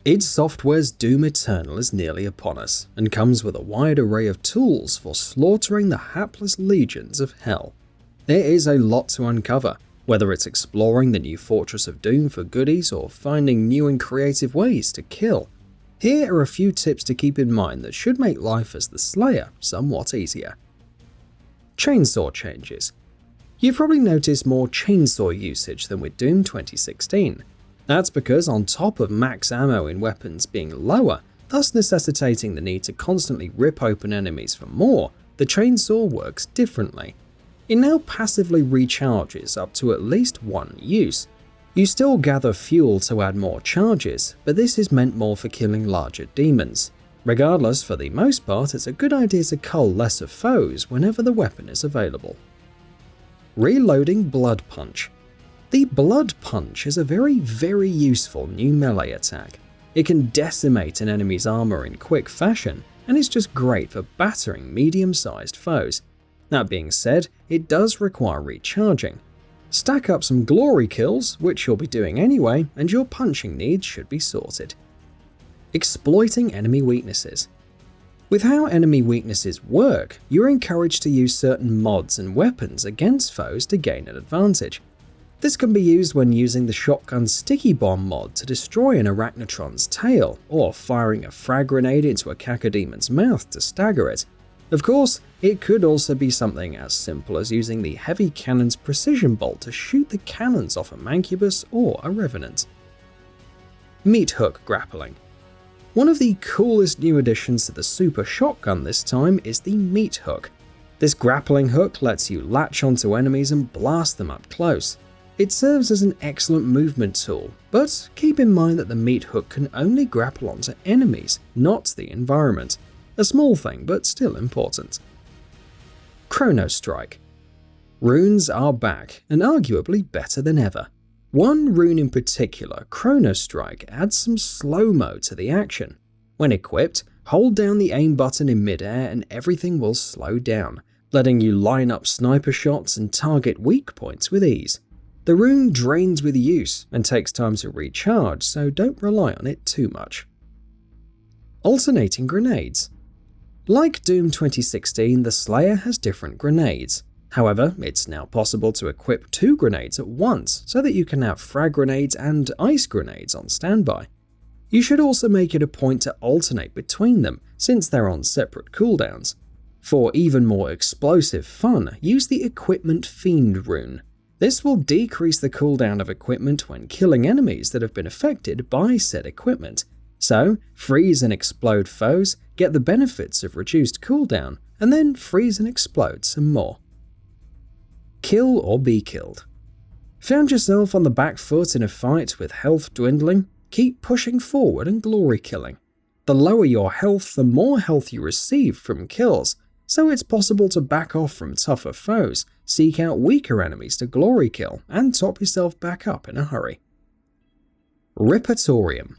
id Software's Doom Eternal is nearly upon us, and comes with a wide array of tools for slaughtering the hapless legions of hell. There is a lot to uncover, whether it's exploring the new Fortress of Doom for goodies or finding new and creative ways to kill. Here are a few tips to keep in mind that should make life as the Slayer somewhat easier. Chainsaw changes. You've probably noticed more chainsaw usage than with Doom 2016. That's because on top of max ammo in weapons being lower, thus necessitating the need to constantly rip open enemies for more, the chainsaw works differently. It now passively recharges up to at least one use. You still gather fuel to add more charges, but this is meant more for killing larger demons. Regardless, for the most part, it's a good idea to cull lesser foes whenever the weapon is available. Reloading Blood Punch. The Blood Punch is a very useful new melee attack. It can decimate an enemy's armor in quick fashion, and is just great for battering medium-sized foes. That being said, it does require recharging. Stack up some glory kills, which you'll be doing anyway, and your punching needs should be sorted. Exploiting enemy weaknesses. With how enemy weaknesses work, you're encouraged to use certain mods and weapons against foes to gain an advantage. This can be used when using the shotgun sticky bomb mod to destroy an arachnotron's tail, or firing a frag grenade into a cacodemon's mouth to stagger it. Of course, it could also be something as simple as using the heavy cannon's precision bolt to shoot the cannons off a mancubus or a revenant. Meat hook grappling. One of the coolest new additions to the super shotgun this time is the meat hook. This grappling hook lets you latch onto enemies and blast them up close. It serves as an excellent movement tool, but keep in mind that the meat hook can only grapple onto enemies, not the environment. A small thing, but still important. Chrono Strike. Runes are back, and arguably better than ever. One rune in particular, Chrono Strike, adds some slow-mo to the action. When equipped, hold down the aim button in mid-air and everything will slow down, letting you line up sniper shots and target weak points with ease. The rune drains with use and takes time to recharge, so don't rely on it too much. Alternating grenades. Like Doom 2016, the Slayer has different grenades. However, it's now possible to equip 2 grenades at once so that you can have frag grenades and ice grenades on standby. You should also make it a point to alternate between them, since they're on separate cooldowns. For even more explosive fun, use the Equipment Fiend rune. This will decrease the cooldown of equipment when killing enemies that have been affected by said equipment. So, freeze and explode foes, get the benefits of reduced cooldown, and then freeze and explode some more. Kill or be killed. Found yourself on the back foot in a fight with health dwindling? Keep pushing forward and glory killing. The lower your health, the more health you receive from kills, so it's possible to back off from tougher foes, seek out weaker enemies to glory kill, and top yourself back up in a hurry. Ripertorium.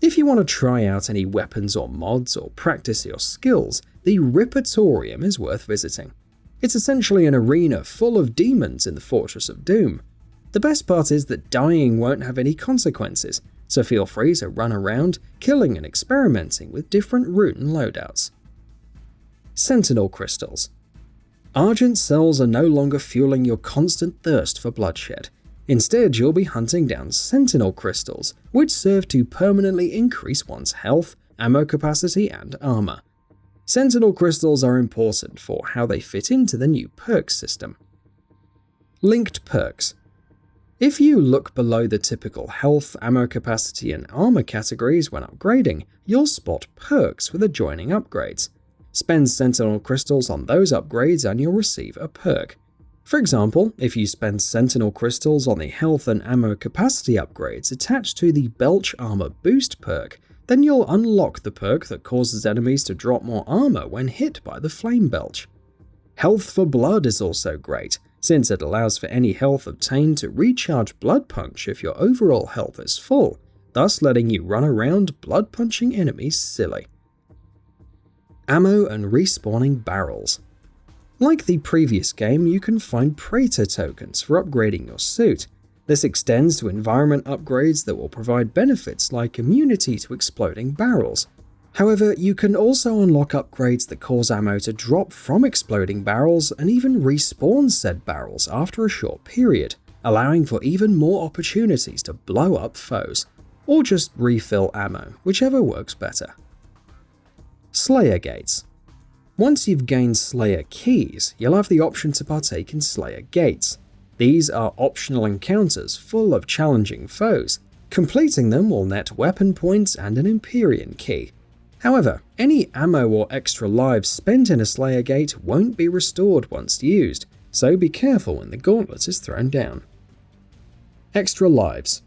If you want to try out any weapons or mods or practice your skills, the Ripertorium is worth visiting. It's essentially an arena full of demons in the Fortress of Doom. The best part is that dying won't have any consequences, so feel free to run around, killing and experimenting with different rune loadouts. Sentinel crystals. Argent cells are no longer fueling your constant thirst for bloodshed. Instead, you'll be hunting down Sentinel crystals, which serve to permanently increase one's health, ammo capacity, and armor. Sentinel crystals are important for how they fit into the new perk system. Linked perks. If you look below the typical health, ammo capacity, and armor categories when upgrading, you'll spot perks with adjoining upgrades. Spend Sentinel crystals on those upgrades and you'll receive a perk. For example, if you spend Sentinel crystals on the health and ammo capacity upgrades attached to the Belch Armor Boost perk, then you'll unlock the perk that causes enemies to drop more armor when hit by the Flame Belch. Health for Blood is also great, since it allows for any health obtained to recharge Blood Punch if your overall health is full, thus letting you run around blood punching enemies silly. Ammo and respawning barrels. Like the previous game, you can find Praetor tokens for upgrading your suit. This extends to environment upgrades that will provide benefits like immunity to exploding barrels. However, you can also unlock upgrades that cause ammo to drop from exploding barrels and even respawn said barrels after a short period, allowing for even more opportunities to blow up foes, or just refill ammo, whichever works better. Slayer Gates. Once you've gained Slayer Keys, you'll have the option to partake in Slayer Gates. These are optional encounters full of challenging foes. Completing them will net weapon points and an Empyrean Key. However, any ammo or extra lives spent in a Slayer Gate won't be restored once used, so be careful when the gauntlet is thrown down. Extra lives.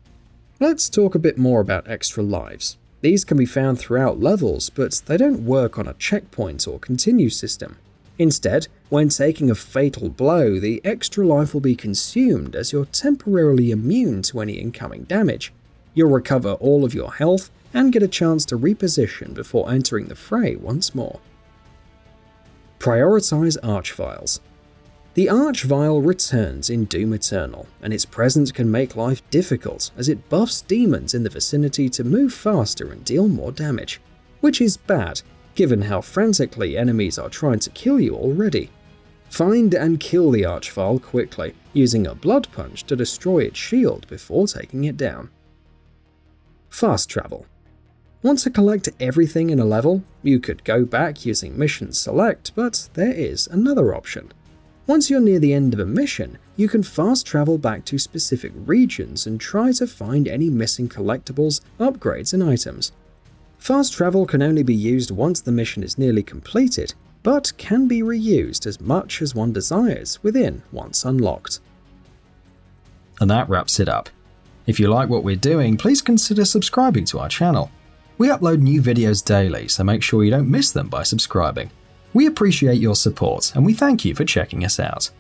Let's talk a bit more about extra lives. These can be found throughout levels, but they don't work on a checkpoint or continue system. Instead, when taking a fatal blow, the extra life will be consumed as you're temporarily immune to any incoming damage. You'll recover all of your health and get a chance to reposition before entering the fray once more. Prioritize Archvials. The Archvial returns in Doom Eternal, and its presence can make life difficult as it buffs demons in the vicinity to move faster and deal more damage, which is bad given how frantically enemies are trying to kill you already. Find and kill the Archvial quickly, using a blood punch to destroy its shield before taking it down. Fast travel. Want to collect everything in a level? You could go back using Mission Select, but there is another option. Once you're near the end of a mission, you can fast travel back to specific regions and try to find any missing collectibles, upgrades, and items. Fast travel can only be used once the mission is nearly completed, but can be reused as much as one desires within once unlocked. And that wraps it up. If you like what we're doing, please consider subscribing to our channel. We upload new videos daily, so make sure you don't miss them by subscribing. We appreciate your support, and we thank you for checking us out.